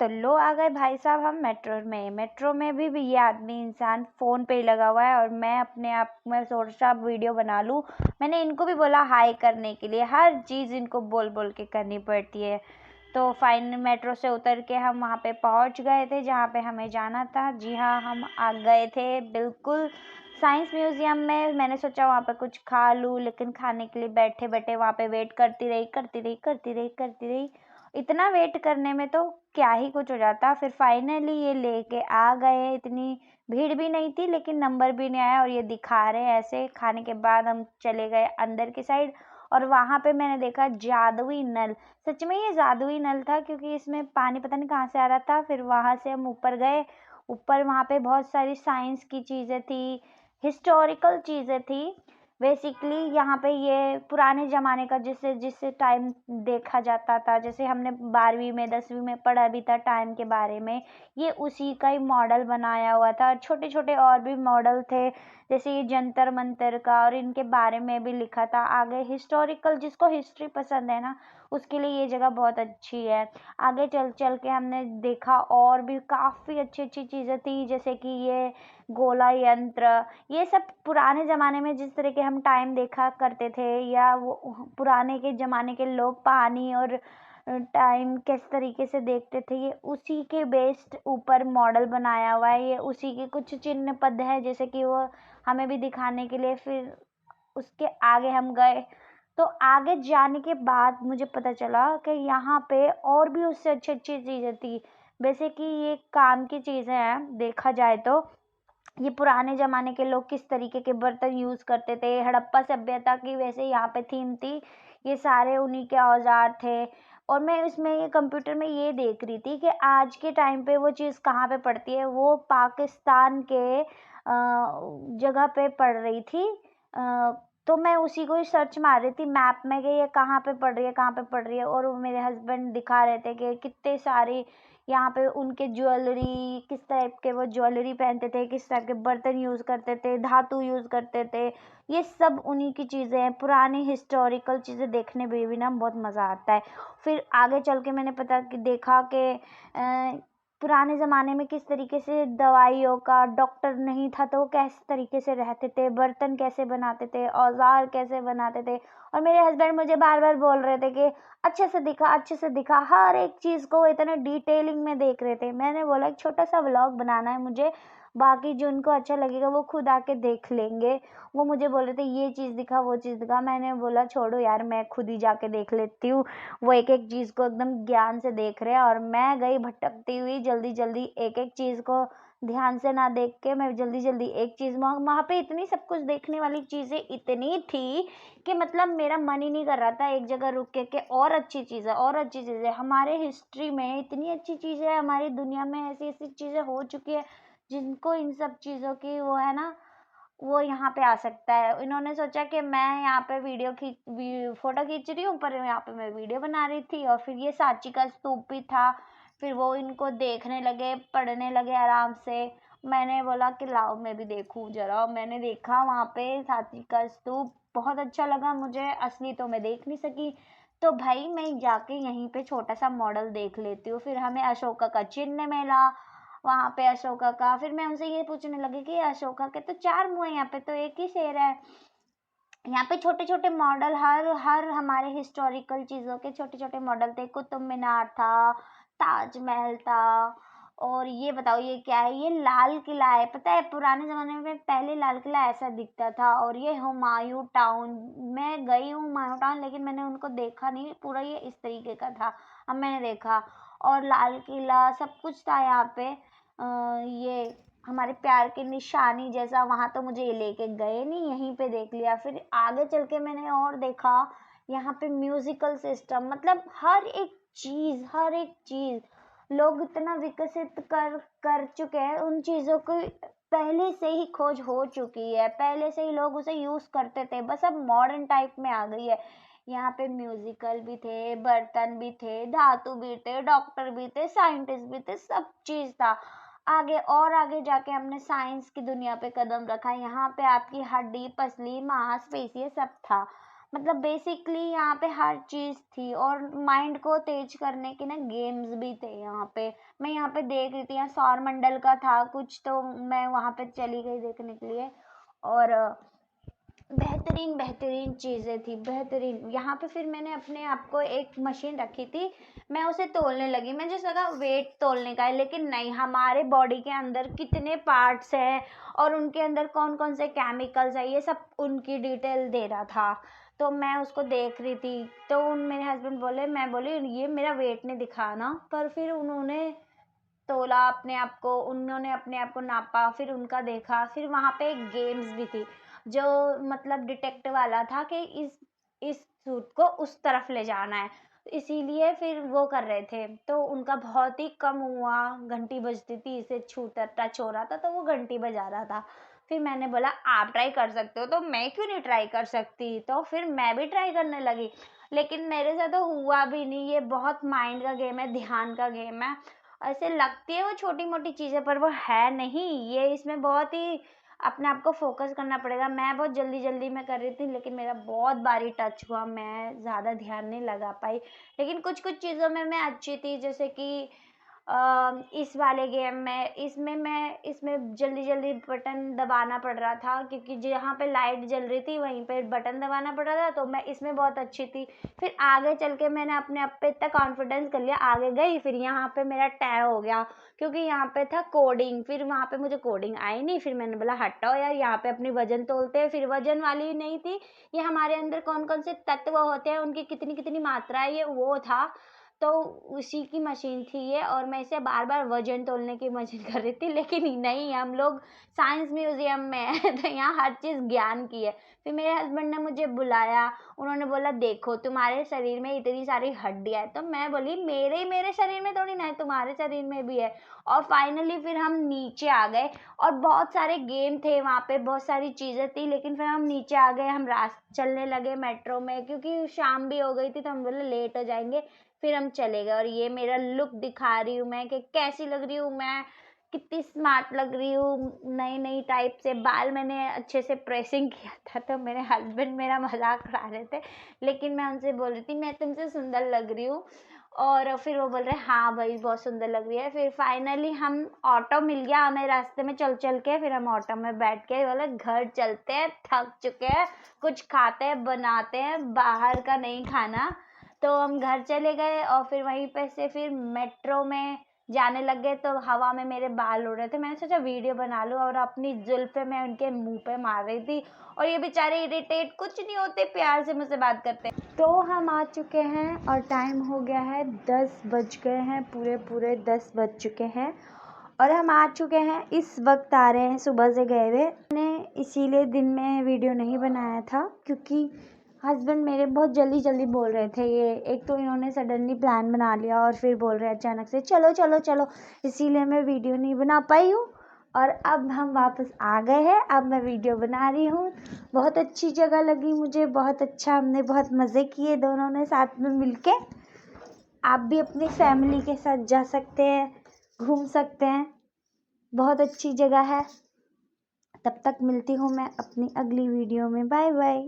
तो लो आ गए भाई साहब हम मेट्रो में भी ये आदमी इंसान फ़ोन पे ही लगा हुआ है और मैं अपने आप में सोचा वीडियो बना लूँ। मैंने इनको भी बोला हाय करने के लिए, हर चीज़ इनको बोल बोल के करनी पड़ती है। तो फाइनल मेट्रो से उतर के हम वहाँ पे पहुँच गए थे जहाँ पे हमें जाना था। जी हाँ, हम आ गए थे बिल्कुल साइंस म्यूज़ियम में। मैंने सोचा वहाँ पे कुछ खा लूँ, लेकिन खाने के लिए बैठे बैठे वहाँ पे वेट करती रही। इतना वेट करने में तो क्या ही कुछ हो जाता। फिर फाइनली ये लेके आ गए। इतनी भीड़ भी नहीं थी लेकिन नंबर भी नहीं आया और ये दिखा रहे हैं ऐसे। खाने के बाद हम चले गए अंदर की साइड और वहाँ पे मैंने देखा जादुई नल। सच में ये जादुई नल था क्योंकि इसमें पानी पता नहीं कहाँ से आ रहा था। फिर वहाँ से हम ऊपर गए। ऊपर वहाँ पे बहुत सारी साइंस की चीज़ें थी, हिस्टोरिकल चीज़ें थी। बेसिकली यहाँ पे ये पुराने ज़माने का जिससे जिससे टाइम देखा जाता था, जैसे हमने 12वीं में 10वीं में पढ़ा भी था टाइम के बारे में, ये उसी का ही मॉडल बनाया हुआ था। छोटे छोटे और भी मॉडल थे, जैसे ये जंतर मंतर का, और इनके बारे में भी लिखा था आगे। हिस्टोरिकल, जिसको हिस्ट्री पसंद है ना, उसके लिए ये जगह बहुत अच्छी है। आगे चल चल के हमने देखा और भी काफ़ी अच्छी अच्छी चीज़ें थी, जैसे कि ये गोला यंत्र। ये सब पुराने ज़माने में जिस तरह के हम टाइम देखा करते थे, या वो पुराने के ज़माने के लोग पानी और टाइम किस तरीके से देखते थे, ये उसी के बेस्ड ऊपर मॉडल बनाया हुआ है। ये उसी के कुछ चिन्ह पद है, जैसे कि वो हमें भी दिखाने के लिए। फिर उसके आगे हम गए तो आगे जाने के बाद मुझे पता चला कि यहाँ पे और भी उससे अच्छी अच्छी चीज़ें थी। वैसे कि ये काम की चीज़ें हैं देखा जाए तो। ये पुराने ज़माने के लोग किस तरीके के बर्तन यूज़ करते थे, हड़प्पा सभ्यता की वैसे यहाँ पे थीम थी। ये सारे उन्हीं के औजार थे। और मैं इसमें ये कंप्यूटर में ये देख रही थी कि आज के टाइम पे वो चीज़ कहाँ पे पड़ती है। वो पाकिस्तान के जगह पे पड़ रही थी। तो मैं उसी को ही सर्च मार रही थी मैप में कि ये कहाँ पे पड़ रही है, कहाँ पे पड़ रही है। और मेरे हस्बैंड दिखा रहे थे कि कितने सारे यहाँ पे उनके ज्वेलरी, किस टाइप के वो ज्वेलरी पहनते थे, किस टाइप के बर्तन यूज़ करते थे, धातु यूज़ करते थे। ये सब उन्हीं की चीज़ें हैं। पुरानी हिस्टोरिकल चीज़ें देखने में भी ना बहुत मज़ा आता है। फिर आगे चल के मैंने देखा कि पुराने ज़माने में किस तरीके से दवाइयों का, डॉक्टर नहीं था तो वो किस तरीके से रहते थे, बर्तन कैसे बनाते थे, औजार कैसे बनाते थे। और मेरे हस्बैंड मुझे बार बार बोल रहे थे कि अच्छे से दिखा, अच्छे से दिखा। हर एक चीज़ को इतने डिटेलिंग में देख रहे थे। मैंने बोला एक छोटा सा व्लॉग बनाना है मुझे, बाकी जो उनको अच्छा लगेगा वो खुद आके देख लेंगे। वो मुझे बोल रहे थे ये चीज़ दिखा, वो चीज़ दिखा। मैंने बोला छोड़ो यार, मैं खुद ही जाके देख लेती हूँ। वो एक एक चीज़ को एकदम ज्ञान से देख रहे हैं और मैं गई भटकती हुई, जल्दी जल्दी एक एक चीज़ को ध्यान से ना देख के मैं जल्दी जल्दी एक चीज़, वहाँ पे इतनी सब कुछ देखने वाली चीज़ें इतनी थी कि मतलब मेरा मन ही नहीं कर रहा था एक जगह रुक के और अच्छी चीज़ें, और अच्छी चीज़ें। हमारे हिस्ट्री में इतनी अच्छी चीज़ें हैं, हमारी दुनिया में ऐसी ऐसी चीज़ें हो चुकी है जिनको इन सब चीज़ों की वो है ना, वो यहाँ पे आ सकता है। इन्होंने सोचा कि मैं यहाँ पे फोटो खींच रही हूँ, पर यहाँ पे मैं वीडियो बना रही थी। और फिर ये सांची का स्तूप भी था। फिर वो इनको देखने लगे, पढ़ने लगे आराम से। मैंने बोला कि लाओ मैं भी देखूँ जरा। मैंने देखा वहाँ पे सांची का स्तूप, बहुत अच्छा लगा मुझे। असली तो मैं देख नहीं सकी, तो भाई मैं जाके यहीं पे छोटा सा मॉडल देख लेती हूँ। फिर हमें अशोका का चिन्ह मिला वहाँ पे, अशोका का। फिर मैं उनसे ये पूछने लगी कि अशोका के तो 4 मुँह है, यहाँ पे तो एक ही शेर है। यहाँ पे छोटे छोटे मॉडल, हर हर हमारे हिस्टोरिकल चीज़ों के छोटे छोटे मॉडल थे। कुतुब मीनार था, ताजमहल था। और ये बताओ ये क्या है? ये लाल किला है। पता है पुराने ज़माने में पहले लाल किला ऐसा दिखता था। और ये हुमायूं टाउन, मैं गई हूँ हुमायूं टाउन, लेकिन मैंने उनको देखा नहीं पूरा, ये इस तरीके का था। अब मैंने देखा, और लाल किला सब कुछ था यहाँ पे। ये हमारे प्यार की निशानी जैसा, वहाँ तो मुझे ये लेके गए नहीं, यहीं पे देख लिया। फिर आगे चल के मैंने और देखा यहाँ पे म्यूजिकल सिस्टम, मतलब हर एक चीज़ लोग इतना विकसित कर चुके हैं। उन चीज़ों की पहले से ही खोज हो चुकी है, पहले से ही लोग उसे यूज़ करते थे, बस अब मॉडर्न टाइप में आ गई है। यहाँ पे म्यूजिकल भी थे, बर्तन भी थे, धातु भी थे, डॉक्टर भी थे, साइंटिस्ट भी थे, सब चीज़ था। आगे और आगे जाके हमने साइंस की दुनिया पे कदम रखा। यहाँ पे आपकी हड्डी, पसली, मांसपेशी, ये सब था। मतलब बेसिकली यहाँ पे हर चीज़ थी और माइंड को तेज करने के ना गेम्स भी थे यहाँ पे। मैं यहाँ पे देख रही थी, यहाँ सौर मंडल का था कुछ, तो मैं वहाँ पे चली गई देखने के लिए। और बेहतरीन बेहतरीन चीज़ें थी, बेहतरीन। यहाँ पे फिर मैंने अपने आप को एक मशीन रखी थी, मैं उसे तोलने लगी। मुझे लगा वेट तोलने का है, लेकिन नहीं, हमारे बॉडी के अंदर कितने पार्ट्स हैं और उनके अंदर कौन कौन से केमिकल्स है, ये सब उनकी डिटेल दे रहा था। तो मैं उसको देख रही थी, तो मेरे हस्बैंड बोले, मैं बोली ये मेरा वेट नहीं दिखाना, पर फिर उन्होंने तोला अपने आप को, उन्होंने अपने आप को नापा, फिर उनका देखा। फिर वहाँ पे एक गेम्स भी थी जो मतलब डिटेक्ट वाला था कि इस सूट को उस तरफ ले जाना है, इसीलिए फिर वो कर रहे थे। तो उनका बहुत ही कम हुआ, घंटी बजती थी, इसे छूता टच हो रहा था तो वो घंटी बजा रहा था। फिर मैंने बोला आप ट्राई कर सकते हो तो मैं क्यों नहीं ट्राई कर सकती, तो फिर मैं भी ट्राई करने लगी। लेकिन मेरे से तो हुआ भी नहीं, ये बहुत माइंड का गेम है, ध्यान का गेम है। ऐसे लगती है वो छोटी मोटी चीज़ें, पर वो है नहीं, ये इसमें बहुत ही अपने आप को फोकस करना पड़ेगा। मैं बहुत जल्दी जल्दी में कर रही थी, लेकिन मेरा बहुत बारी टच हुआ, मैं ज़्यादा ध्यान नहीं लगा पाई। लेकिन कुछ कुछ चीज़ों में मैं अच्छी थी, जैसे कि इस वाले गेम में, इसमें जल्दी जल्दी बटन दबाना पड़ रहा था, क्योंकि जहाँ पे लाइट जल रही थी वहीं पे बटन दबाना पड़ रहा था, तो मैं इसमें बहुत अच्छी थी। फिर आगे चल के मैंने अपने आप पे इतना कॉन्फिडेंस कर लिया, आगे गई, फिर यहाँ पे मेरा टैग हो गया, क्योंकि यहाँ पे था कोडिंग। फिर वहाँ पे मुझे कोडिंग आई नहीं, फिर मैंने बोला हटाओ यार, यहाँ पे अपनी वजन तोलते हैं। फिर वजन वाली नहीं थी, ये हमारे अंदर कौन कौन से तत्व होते हैं, उनकी कितनी कितनी मात्रा है, ये वो था। तो उसी की मशीन थी ये, और मैं इसे बार बार वजन तोलने की मशीन कर रही थी। लेकिन नहीं, हम लोग साइंस म्यूजियम में है तो यहाँ हर चीज़ ज्ञान की है। फिर मेरे हस्बैंड ने मुझे बुलाया, उन्होंने बोला देखो तुम्हारे शरीर में इतनी सारी हड्डियाँ है, तो मैं बोली मेरे शरीर में थोड़ी ना है, तुम्हारे शरीर में भी है। और फाइनली फिर हम नीचे आ गए, और बहुत सारे गेम थे वहाँ पे, बहुत सारी चीज़ें थी, लेकिन फिर हम नीचे आ गए, हम चलने लगे मेट्रो में, क्योंकि शाम भी हो गई थी, तो हम बोले लेट हो जाएंगे। फिर हम चले गए, और ये मेरा लुक दिखा रही हूँ मैं कि कैसी लग रही हूँ मैं, कितनी स्मार्ट लग रही हूँ। नई नई टाइप से बाल मैंने अच्छे से प्रेसिंग किया था, तो मेरे हस्बैंड मेरा मजाक उड़ा रहे थे, लेकिन मैं उनसे बोल रही थी मैं तुमसे सुंदर लग रही हूँ। और फिर वो बोल रहे हाँ भाई बहुत सुंदर लग रही है। फिर फाइनली हम ऑटो मिल गया हमें रास्ते में चल चल के, फिर हम ऑटो में बैठ के बोले घर चलते हैं, थक चुके हैं, कुछ खाते हैं बनाते हैं, बाहर का नहीं खाना। तो हम घर चले गए, और फिर वहीं पे से फिर मेट्रो में जाने लग गए। तो हवा में मेरे बाल उड़ रहे थे, मैंने सोचा वीडियो बना लूँ, और अपनी जुल्फे मैं उनके मुंह पे मार रही थी, और ये बेचारे इरिटेट कुछ नहीं होते, प्यार से मुझसे बात करते हैं। तो हम आ चुके हैं, और टाइम हो गया है 10 बज गए हैं, पूरे 10 बज चुके हैं, और हम आ चुके हैं। इस वक्त आ रहे हैं, सुबह से गए हुए। मैंने इसीलिए दिन में वीडियो नहीं बनाया था, क्योंकि हस्बैंड मेरे बहुत जल्दी जल्दी बोल रहे थे। ये एक तो इन्होंने सडनली प्लान बना लिया, और फिर बोल रहे हैं अचानक से चलो चलो चलो, इसीलिए मैं वीडियो नहीं बना पाई हूँ। और अब हम वापस आ गए हैं, अब मैं वीडियो बना रही हूँ। बहुत अच्छी जगह लगी मुझे, बहुत अच्छा, हमने बहुत मज़े किए दोनों ने साथ में मिलके। आप भी अपनी फैमिली के साथ जा सकते हैं, घूम सकते हैं, बहुत अच्छी जगह है। तब तक मिलती हूँ मैं अपनी अगली वीडियो में, बाय बाय।